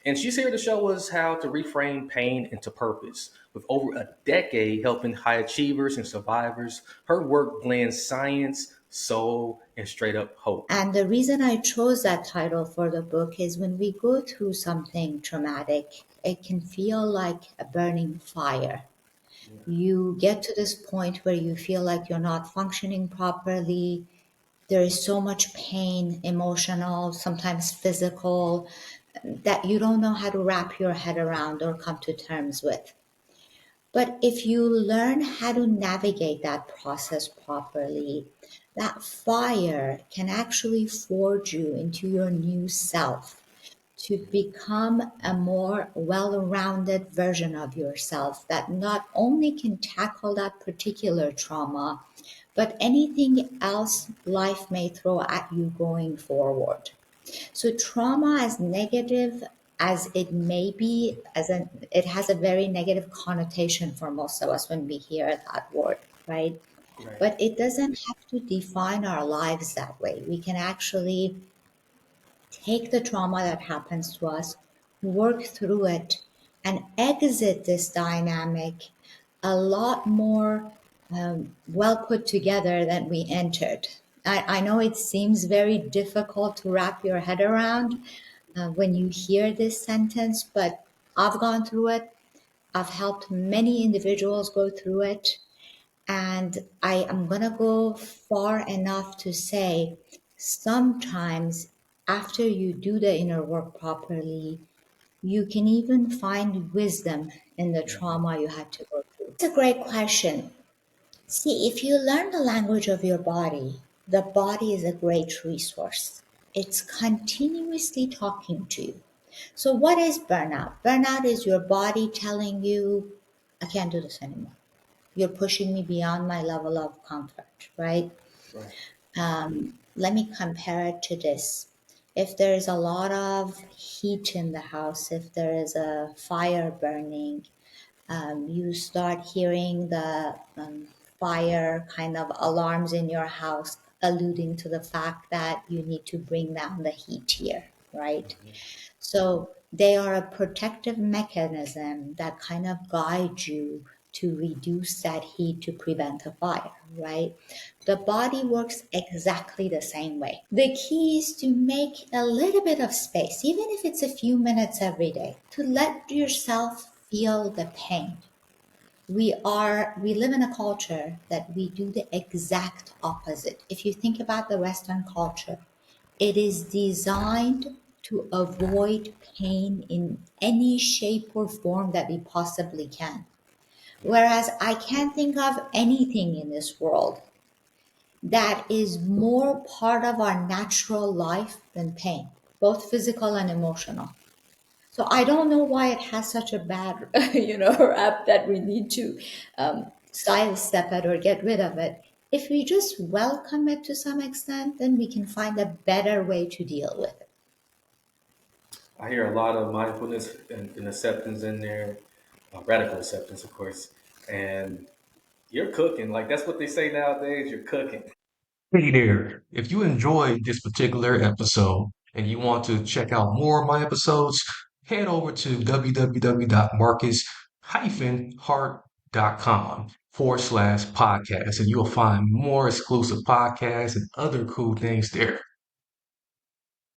And she's here to show us how to reframe pain into purpose. With over a decade helping high achievers and survivors, her work blends science, soul, and straight up hope. And the reason I chose that title for the book is when we go through something traumatic, it can feel like a burning fire. You get to this point where you feel like you're not functioning properly. There is so much pain, emotional, sometimes physical, that you don't know how to wrap your head around or come to terms with. But if you learn how to navigate that process properly, that fire can actually forge you into your new self to become a more well rounded version of yourself that not only can tackle that particular trauma, but anything else life may throw at you going forward. So trauma, as negative as it may be, it has a very negative connotation for most of us when we hear that word, right? Right. But it doesn't have to define our lives that way. We can actually take the trauma that happens to us, work through it, and exit this dynamic a lot more well put together than we entered. I know it seems very difficult to wrap your head around when you hear this sentence, but I've gone through it. I've helped many individuals go through it. And I am going to go far enough to say sometimes after you do the inner work properly, you can even find wisdom in the trauma you had to go through. It's a great question. See, if you learn the language of your body, the body is a great resource. It's continuously talking to you. So, what is burnout? Burnout is your body telling you, I can't do this anymore. You're pushing me beyond my level of comfort, right? Right. Let me compare it to this. If there's a lot of heat in the house, if there is a fire burning, you start hearing the fire kind of alarms in your house, alluding to the fact that you need to bring down the heat here, right? So they are a protective mechanism that kind of guide you to reduce that heat to prevent a fire, right? The body works exactly the same way. The key is to make a little bit of space, even if it's a few minutes every day, to let yourself feel the pain. We live in a culture that we do the exact opposite. If you think about the Western culture, it is designed to avoid pain in any shape or form that we possibly can. Whereas I can't think of anything in this world that is more part of our natural life than pain, both physical and emotional. So I don't know why it has such a bad, rap that we need to sidestep it or get rid of it. If we just welcome it to some extent, then we can find a better way to deal with it. I hear a lot of mindfulness and acceptance in there, radical acceptance, of course. And you're cooking. Like that's what they say nowadays. You're cooking. Hey there. If you enjoyed this particular episode and you want to check out more of my episodes, head over to www.marcus-hart.com/podcast and you'll find more exclusive podcasts and other cool things there.